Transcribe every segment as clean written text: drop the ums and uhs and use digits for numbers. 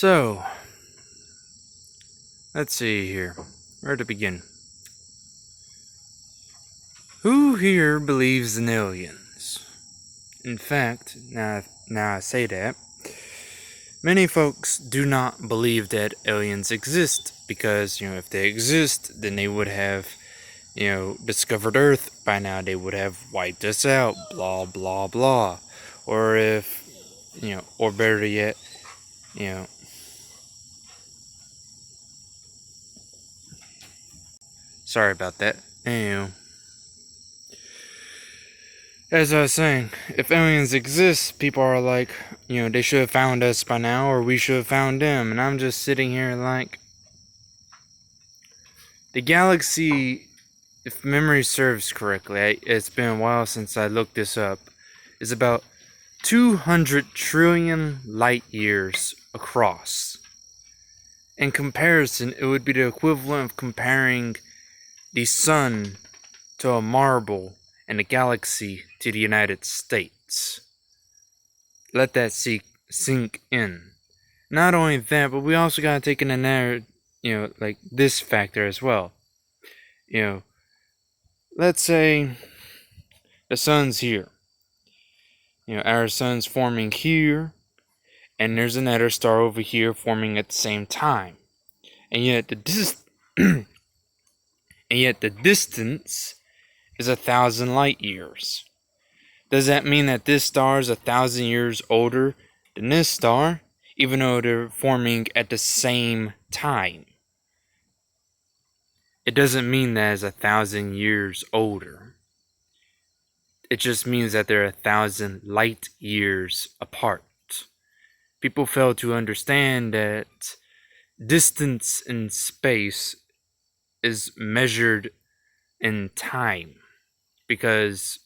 So, let's see here. Where to begin? Who here believes in aliens? In fact, now I say that, many folks do not believe that aliens exist because, if they exist, then they would have, discovered Earth by now. They would have wiped us out, blah, blah, blah. Or if, or better yet, sorry about that. Anyway, as I was saying, if aliens exist, people are like, they should have found us by now, or we should have found them. And I'm just sitting here like, the galaxy, if memory serves correctly, it's been a while since I looked this up, is about 200 trillion light years across. In comparison, it would be the equivalent of comparing the sun to a marble and the galaxy to the United States. Let that sink in. Not only that, but we also gotta take in another, like this factor as well. Let's say the sun's here. Our sun's forming here, and there's another star over here forming at the same time. And yet the distance is 1,000 light years. Does that mean that this star is 1,000 years older than this star, even though they're forming at the same time? It doesn't mean that it's 1,000 years older. It just means that they're 1,000 light years apart. People fail to understand that distance in space is measured in time, because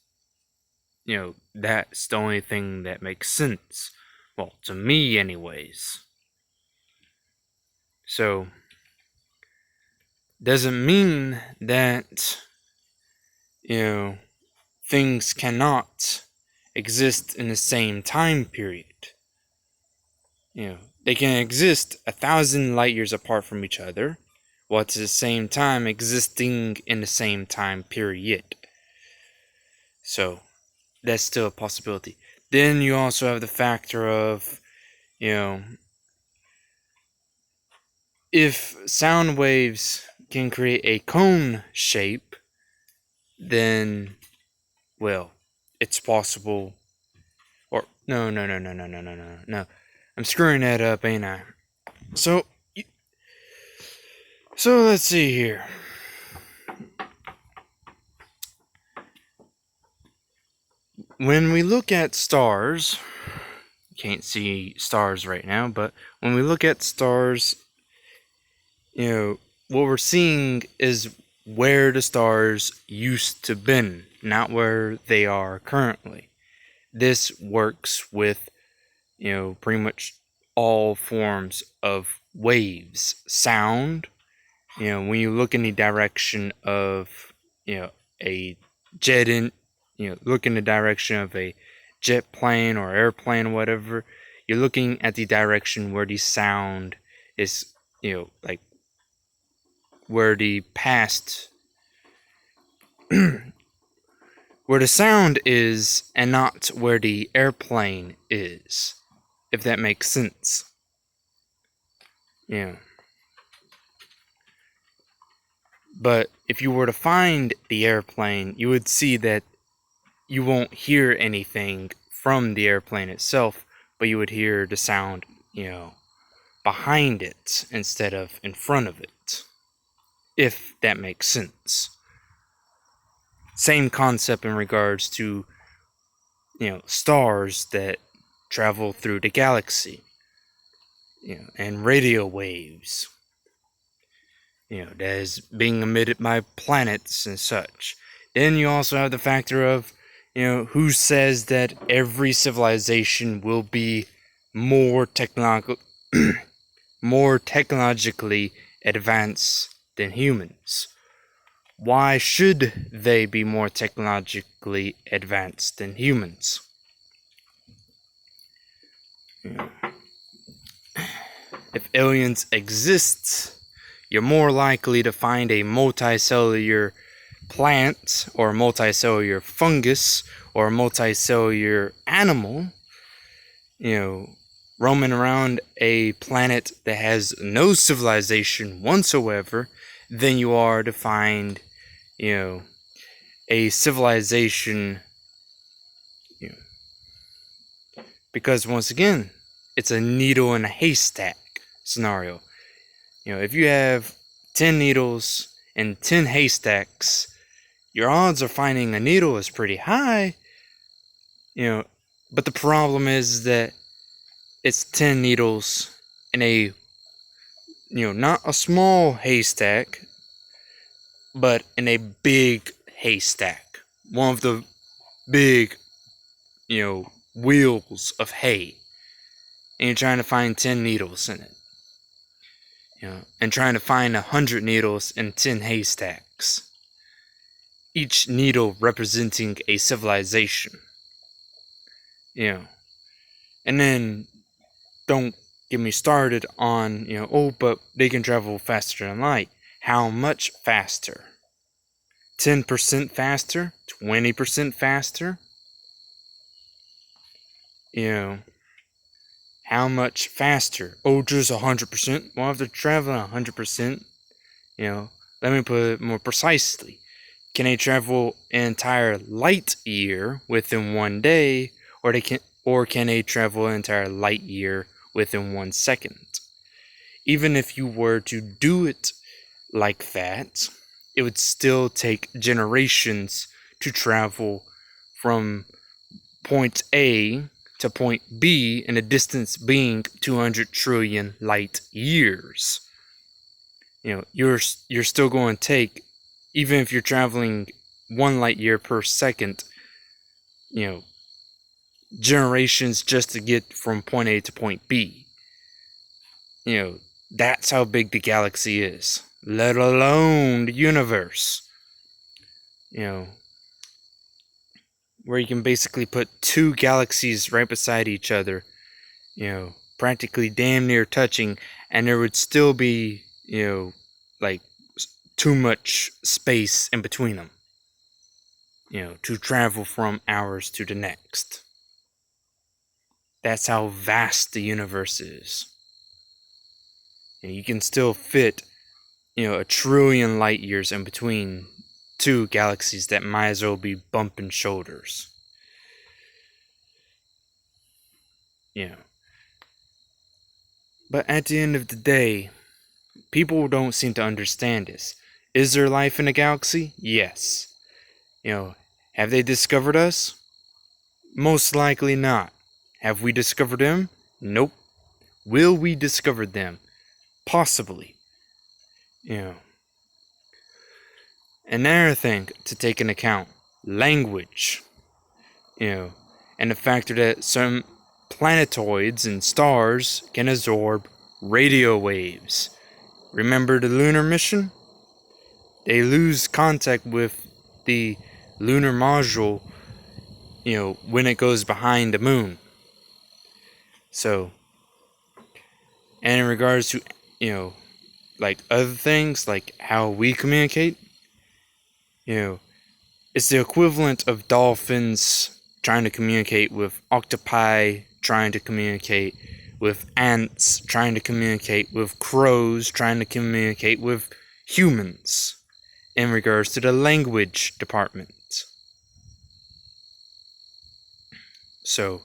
that's the only thing that makes sense. Well, to me anyways. So, doesn't mean that things cannot exist in the same time period. They can exist 1,000 light years apart from each other, while at the same time existing in the same time period. So, that's still a possibility. Then you also have the factor of, if sound waves can create a cone shape, then, well, it's possible. Or, no. I'm screwing that up, ain't I? So let's see here. When we look at stars, can't see stars right now, but when we look at stars, what we're seeing is where the stars used to been, not where they are currently. This works with, pretty much all forms of waves. Sound, when you look in the direction of, a jet look in the direction of a jet plane or airplane or whatever, you're looking at the direction where the sound is, like where the past where the sound is, and not where the airplane is, if that makes sense. But if you were to find the airplane, you would see that you won't hear anything from the airplane itself, but you would hear the sound, behind it instead of in front of it, if that makes sense. Same concept in regards to, stars that travel through the galaxy, and radio waves, that is being emitted by planets and such. Then you also have the factor of, who says that every civilization will be more technologically advanced than humans? Why should they be more technologically advanced than humans? if aliens exist, you're more likely to find a multicellular plant or a multicellular fungus or a multicellular animal, roaming around a planet that has no civilization whatsoever, than you are to find, a civilization, because once again, it's a needle in a haystack scenario. If you have 10 needles and 10 haystacks, your odds of finding a needle is pretty high, but the problem is that it's 10 needles in a, not a small haystack, but in a big haystack. One of the big, wheels of hay. And you're trying to find 10 needles in it. And trying to find 100 needles in 10 haystacks. Each needle representing a civilization. And then don't get me started on, but they can travel faster than light. How much faster? 10% faster? 20% faster? How much faster? Oh, just 100%? Well, if they're traveling 100%, let me put it more precisely. Can they travel an entire light year within one day, or can they travel an entire light year within 1 second? Even if you were to do it like that, it would still take generations to travel from point A to point B, and the distance being 200 trillion light years. You're still going to take, even if you're traveling 1 light year per second, generations just to get from point A to point B. That's how big the galaxy is, let alone the universe. Where you can basically put 2 galaxies right beside each other, practically damn near touching, and there would still be, like too much space in between them, to travel from ours to the next. That's how vast the universe is. And you can still fit, 1 trillion light years in between 2 galaxies that might as well be bumping shoulders. But at the end of the day, people don't seem to understand this. Is there life in the galaxy? Yes. Have they discovered us? Most likely not. Have we discovered them? Nope. Will we discover them? Possibly. Another thing to take into account, language. And the factor that some planetoids and stars can absorb radio waves. Remember the lunar mission? They lose contact with the lunar module, when it goes behind the moon. So, and in regards to, like other things, like how we communicate, it's the equivalent of dolphins trying to communicate with octopi, trying to communicate with ants, trying to communicate with crows, trying to communicate with humans in regards to the language department. So,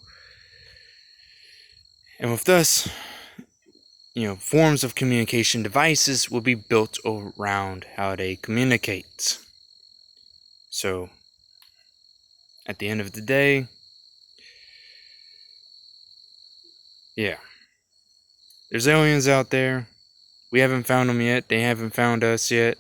and with this, forms of communication devices will be built around how they communicate. So, at the end of the day, there's aliens out there. We haven't found them yet. They haven't found us yet.